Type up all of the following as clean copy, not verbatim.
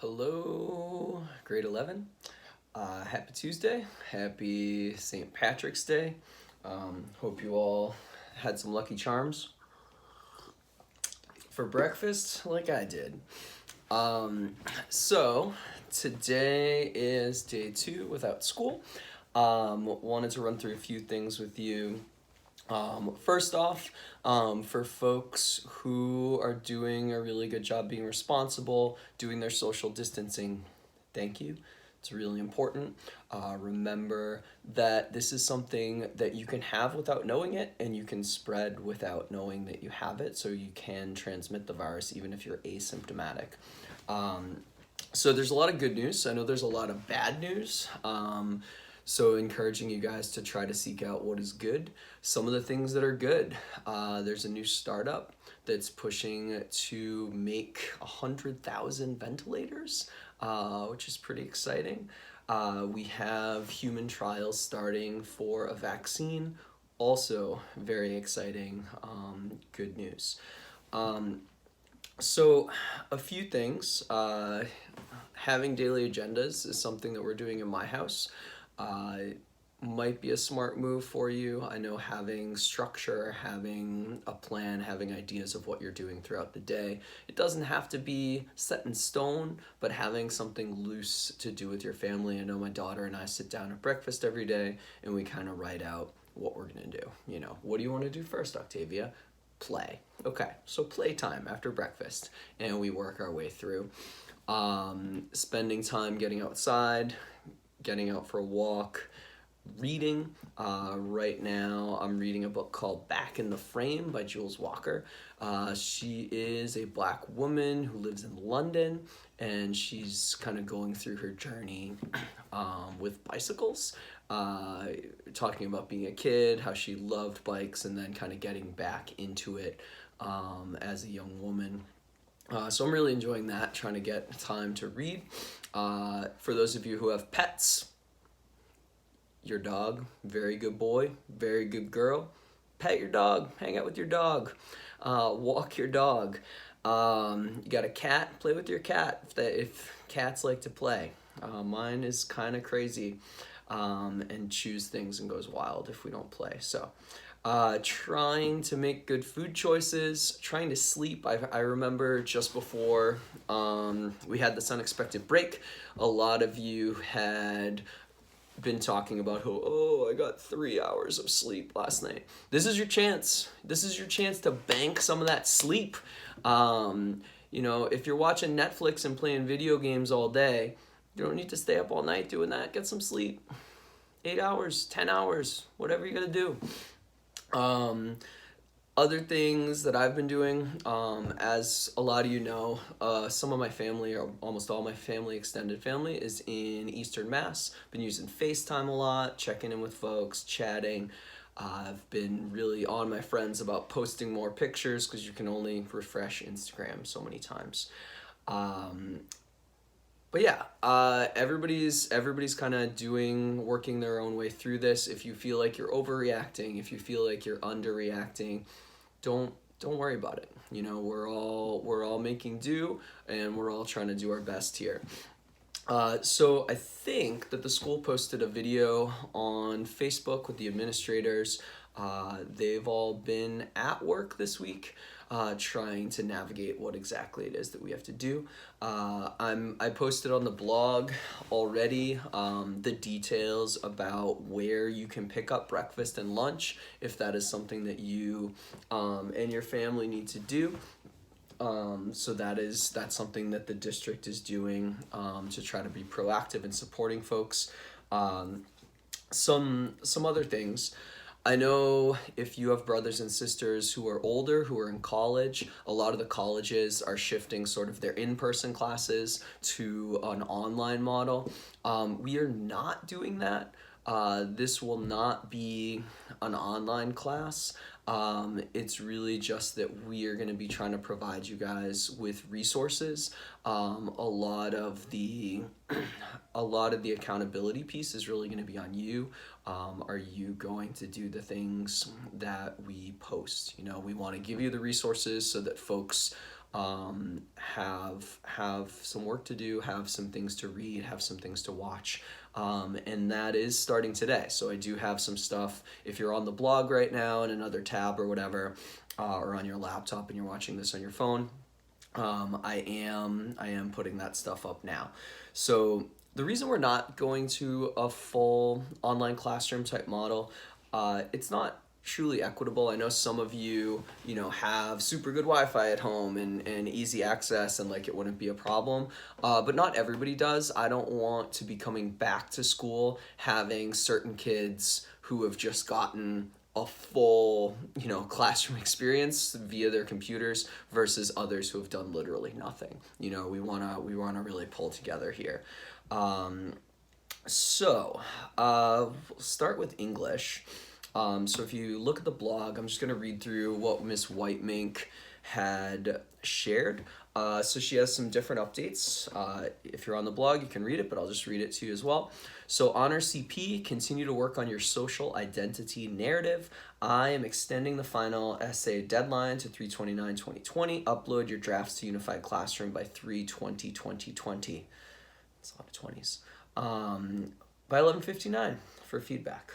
Hello, grade 11. Happy Tuesday. Happy St. Patrick's Day. Hope you all had some lucky charms for breakfast like I did. So, today is day 2 without school. Wanted to run through a few things with you. First off, for folks who are doing a really good job being responsible, doing their social distancing, thank you. It's really important. Remember that this is something that you can have without knowing it, and you can spread without knowing that you have it, so you can transmit the virus even if you're asymptomatic. So there's a lot of good news. I know there's a lot of bad news. So encouraging you guys to try to seek out what is good. Some of the things that are good, there's a new startup that's pushing to make 100,000 ventilators, which is pretty exciting. We have human trials starting for a vaccine, also very exciting, good news. So a few things. Having daily agendas is something that we're doing in my house. Might be a smart move for you. I know having structure, having a plan, having ideas of what you're doing throughout the day, it doesn't have to be set in stone, but having something loose to do with your family. I know my daughter and I sit down at breakfast every day and we kind of write out what we're gonna do. What do you want to do first, Octavia? Play. Okay, so playtime after breakfast, and we work our way through. Spending time getting outside, getting out for a walk, reading. Right now, I'm reading a book called Back in the Frame by Jules Walker. She is a Black woman who lives in London, and she's kind of going through her journey with bicycles, talking about being a kid, how she loved bikes, and then kind of getting back into it as a young woman. So I'm really enjoying that, trying to get time to read. For those of you who have pets, your dog, very good boy, very good girl. Pet your dog, hang out with your dog, walk your dog. You got a cat, play with your cat if cats like to play. Mine is kind of crazy and chews things and goes wild if we don't play. So trying to make good food choices, trying to sleep. I remember just before we had this unexpected break, a lot of you had been talking about I got 3 hours of sleep last night. This is your chance. This is your chance to bank some of that sleep. If you're watching Netflix and playing video games all day, you don't need to stay up all night doing that. Get some sleep. 8 hours, 10 hours, whatever you gotta do. Other things that I've been doing, as a lot of you know, some of my family, or almost all my family, extended family, is in Eastern Mass. Been using FaceTime a lot, checking in with folks, chatting. I've been really on my friends about posting more pictures because you can only refresh Instagram so many times. But yeah, everybody's kind of working their own way through this. If you feel like you're overreacting, if you feel like you're underreacting, don't worry about it. We're all making do, and we're all trying to do our best here. So I think that the school posted a video on Facebook with the administrators. They've all been at work this week, trying to navigate what exactly it is that we have to do. I posted on the blog already the details about where you can pick up breakfast and lunch if that is something that you and your family need to do. So that's something that the district is doing to try to be proactive in supporting folks. Some other things. I know if you have brothers and sisters who are older, who are in college, a lot of the colleges are shifting sort of their in-person classes to an online model. We are not doing that. This will not be an online class. It's really just that we are going to be trying to provide you guys with resources. A lot of the accountability piece is really going to be on you. Are you going to do the things that we post? We want to give you the resources so that folks have some work to do, have some things to read, have some things to watch. And that is starting today. So I do have some stuff. If you're on the blog right now in another tab or whatever, or on your laptop and you're watching this on your phone, I am putting that stuff up now. So the reason we're not going to a full online classroom type model, it's not truly equitable. I know some of you, have super good Wi-Fi at home and easy access and like it wouldn't be a problem, but not everybody does. I don't want to be coming back to school having certain kids who have just gotten a full, classroom experience via their computers versus others who have done literally nothing. We wanna really pull together here. We'll start with English. So if you look at the blog, I'm just going to read through what Miss Whitemink had shared. So she has some different updates. If you're on the blog, you can read it, but I'll just read it to you as well. So Honor CP, continue to work on your social identity narrative. I am extending the final essay deadline to 3/29/2020. Upload your drafts to Unified Classroom by 3/20/2020. It's a lot of 20s. By 11:59 for feedback.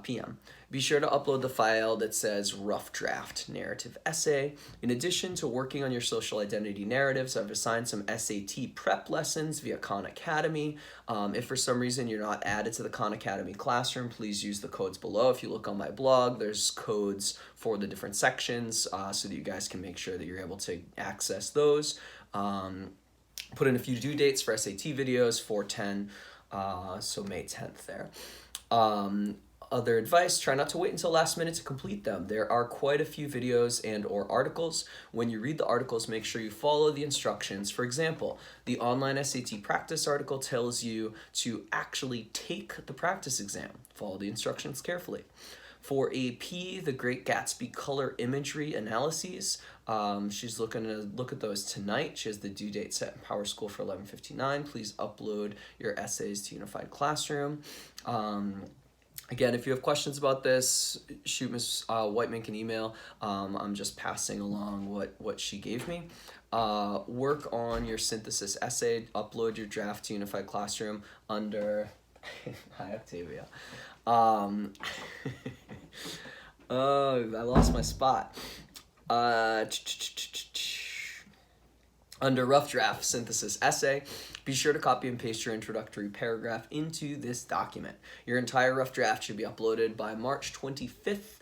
PM. Be sure to upload the file that says rough draft narrative essay. In addition to working on your social identity narratives, I've assigned some SAT prep lessons via Khan Academy. If for some reason you're not added to the Khan Academy classroom, please use the codes below. If you look on my blog, there's codes for the different sections so that you guys can make sure that you're able to access those. Put in a few due dates for SAT videos, 4/10, so May 10th there. Other advice, try not to wait until last minute to complete them. There are quite a few videos and or articles. When you read the articles, make sure you follow the instructions. For example, the online SAT practice article tells you to actually take the practice exam. Follow the instructions carefully. For AP, the Great Gatsby color imagery analyses, she's looking to look at those tonight. She has the due date set in PowerSchool for 11:59. Please upload your essays to Unified Classroom. Again, if you have questions about this, shoot Ms. Whitemink an email. I'm just passing along what she gave me. Work on your synthesis essay. Upload your draft to Unified Classroom under... Hi, Octavia. Oh, I lost my spot. Under rough draft synthesis essay, be sure to copy and paste your introductory paragraph into this document. Your entire rough draft should be uploaded by March 25th.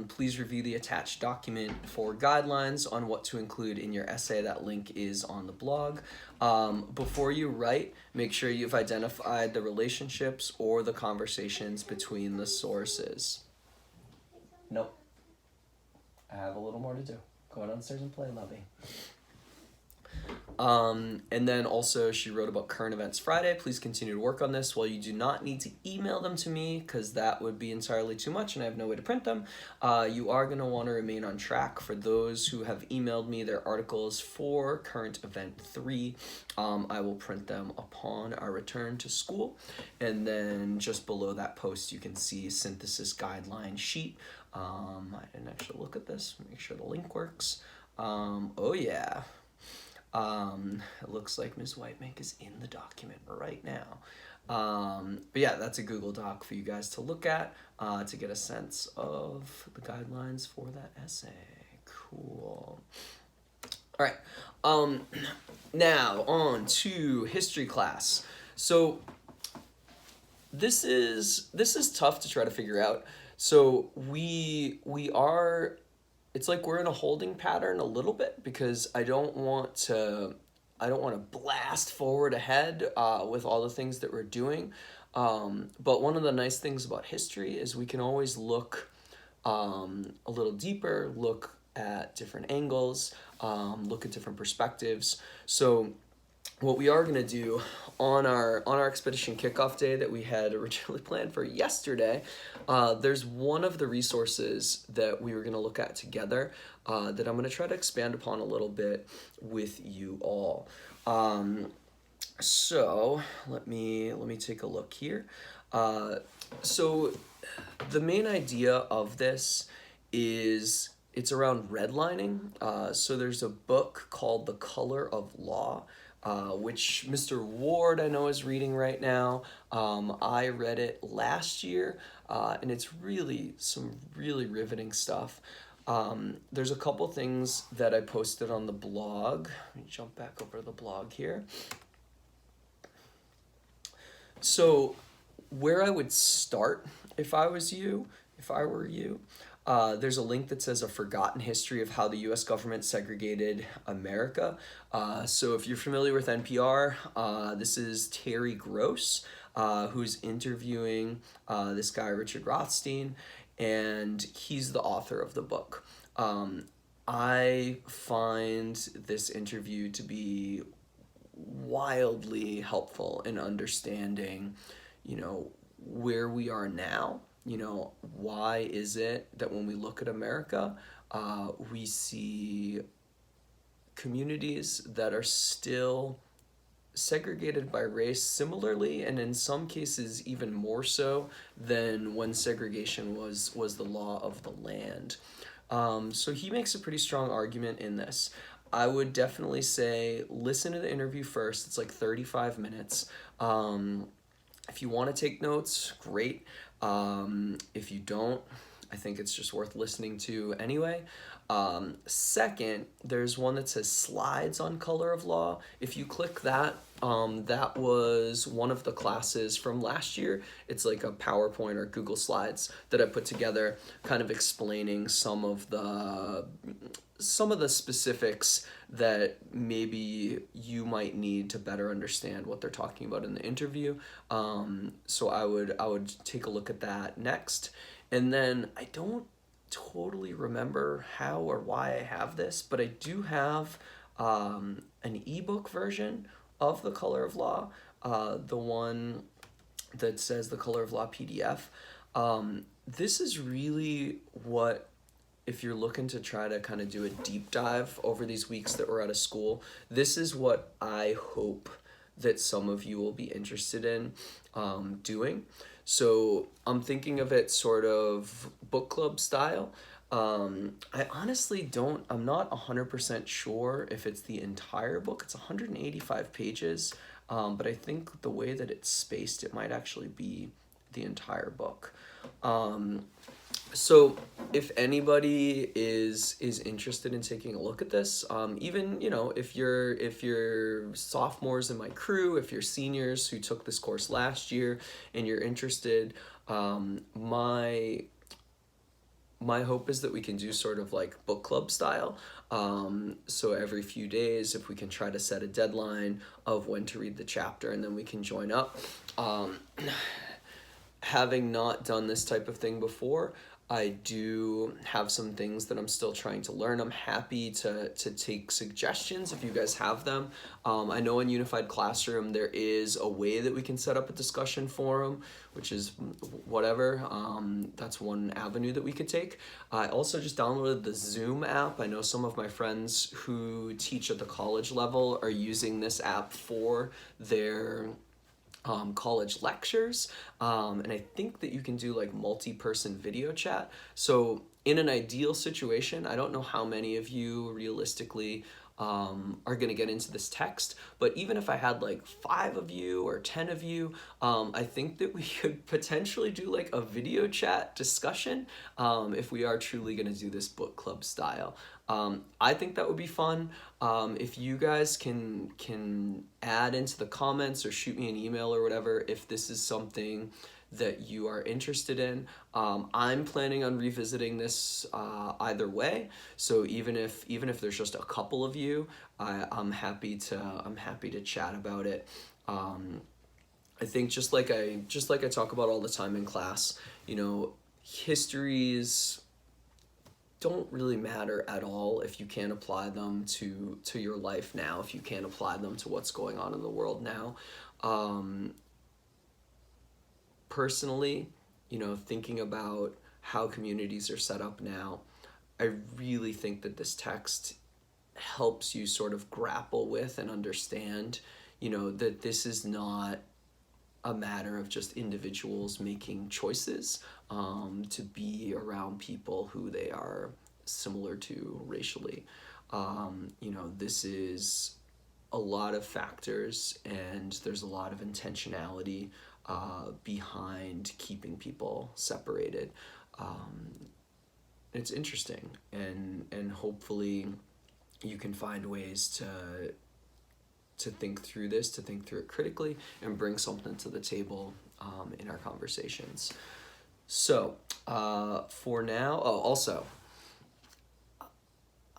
Please review the attached document for guidelines on what to include in your essay. That link is on the blog. Before you write, make sure you've identified the relationships or the conversations between the sources. Nope. I have a little more to do. Go downstairs and play, lovey. And then also she wrote about current events Friday. Please continue to work on this. While you do not need to email them to me because that would be entirely too much and I have no way to print them, you are going to want to remain on track. For those who have emailed me their articles for current event 3, I will print them upon our return to school. And then just below that post you can see synthesis guideline sheet. I didn't actually look at this, make sure the link works. Oh yeah. It looks like Ms. Whitemink is in the document right now. But yeah, that's a Google Doc for you guys to look at to get a sense of the guidelines for that essay. Cool. All right. Now on to history class. So this is tough to try to figure out. So it's like we're in a holding pattern a little bit because I don't want to blast forward ahead with all the things that we're doing. But one of the nice things about history is we can always look a little deeper, look at different angles, look at different perspectives. So what we are going to do on our expedition kickoff day that we had originally planned for yesterday, there's one of the resources that we were going to look at together that I'm going to try to expand upon a little bit with you all. So let me take a look here. So the main idea of this is it's around redlining. So there's a book called The Color of Law, which Mr. Ward I know is reading right now. I read it last year, and it's really some really riveting stuff. There's a couple things that I posted on the blog. Let me jump back over to the blog here. So, where I would start if I was you, if I were you, there's a link that says A Forgotten History of How the US Government Segregated America. So if you're familiar with NPR, this is Terry Gross, who's interviewing this guy, Richard Rothstein, and he's the author of the book. I find this interview to be wildly helpful in understanding, where we are now. Why is it that when we look at America, we see communities that are still segregated by race similarly, and in some cases even more so than when segregation was the law of the land. So he makes a pretty strong argument in this. I would definitely say listen to the interview first. It's like 35 minutes. If you want to take notes, great. If you don't, I think it's just worth listening to anyway. Second, there's one that says Slides on Color of Law. If you click that, that was one of the classes from last year. It's like a PowerPoint or Google Slides that I put together, kind of explaining some of the specifics that maybe you might need to better understand what they're talking about in the interview. So I would take a look at that next. And then I don't totally remember how or why I have this, but I do have an ebook version of The Color of Law, the one that says The Color of Law PDF. This is really what, if you're looking to try to kind of do a deep dive over these weeks that we're out of school, this is what I hope that some of you will be interested in doing. So I'm thinking of it sort of book club style. I honestly I'm not 100% sure if it's the entire book. It's 185 pages, but I think the way that it's spaced, it might actually be the entire book. So if anybody is interested in taking a look at this, even if you're sophomores in my crew, if you're seniors who took this course last year and you're interested, my hope is that we can do sort of like book club style. So every few days, if we can try to set a deadline of when to read the chapter, and then we can join up. Having not done this type of thing before, I do have some things that I'm still trying to learn. I'm happy to take suggestions if you guys have them. I know in Unified Classroom there is a way that we can set up a discussion forum, which is whatever. That's one avenue that we could take. I also just downloaded the Zoom app. I know some of my friends who teach at the college level are using this app for their college lectures, and I think that you can do like multi-person video chat. So in an ideal situation, I don't know how many of you realistically are going to get into this text, but even if I had like 5 of you or 10 of you, I think that we could potentially do like a video chat discussion if we are truly going to do this book club style. I think that would be fun. If you guys can add into the comments or shoot me an email or whatever if this is something that you are interested in. I'm planning on revisiting this either way. So even if there's just a couple of you, I'm happy to chat about it. I think just like I talk about all the time in class, histories don't really matter at all if you can't apply them to your life now, if you can't apply them to what's going on in the world now. Personally, thinking about how communities are set up now, I really think that this text helps you sort of grapple with and understand, that this is not a matter of just individuals making choices to be around people who they are similar to racially. This is a lot of factors, and there's a lot of intentionality behind keeping people separated. It's interesting, and hopefully you can find ways to think through this, to think through it critically, and bring something to the table in our conversations. So, for now, also,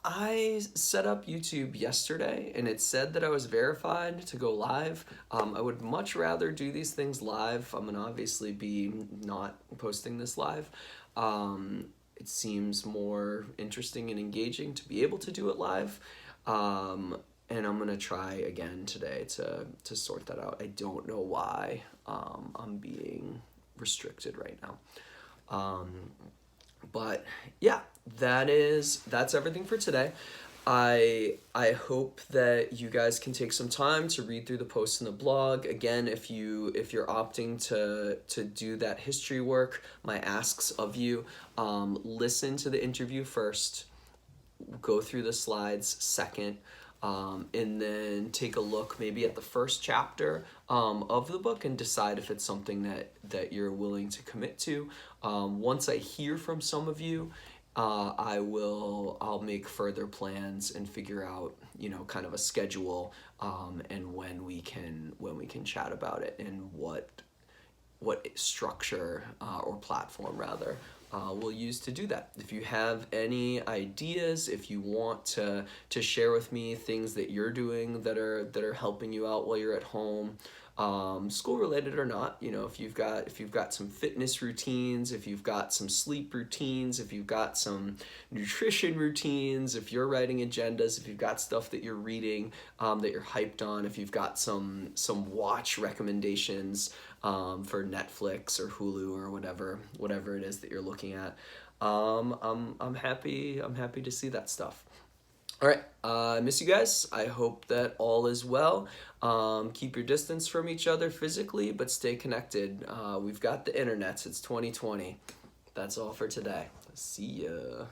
I set up YouTube yesterday and it said that I was verified to go live. I would much rather do these things live. I'm gonna obviously be not posting this live. It seems more interesting and engaging to be able to do it live. And I'm gonna try again today to sort that out. I don't know why I'm being restricted right now. But yeah, that's everything for today. I hope that you guys can take some time to read through the posts in the blog. Again, if you're opting to do that history work, my asks of you, listen to the interview first, go through the slides second, and then take a look maybe at the first chapter of the book and decide if it's something that you're willing to commit to. Once I hear from some of you, I'll make further plans and figure out, kind of a schedule, and when we can chat about it, and what structure or platform rather we'll use to do that. If you have any ideas, if you want to share with me things that you're doing that are helping you out while you're at home, school related or not, if you've got some fitness routines, if you've got some sleep routines, if you've got some nutrition routines, if you're writing agendas, if you've got stuff that you're reading that you're hyped on, if you've got some watch recommendations for Netflix or Hulu or whatever it is that you're looking at, I'm happy to see that stuff. All right, I miss you guys. I hope that all is well. Keep your distance from each other physically, but stay connected. We've got the internets. It's 2020. That's all for today. See ya.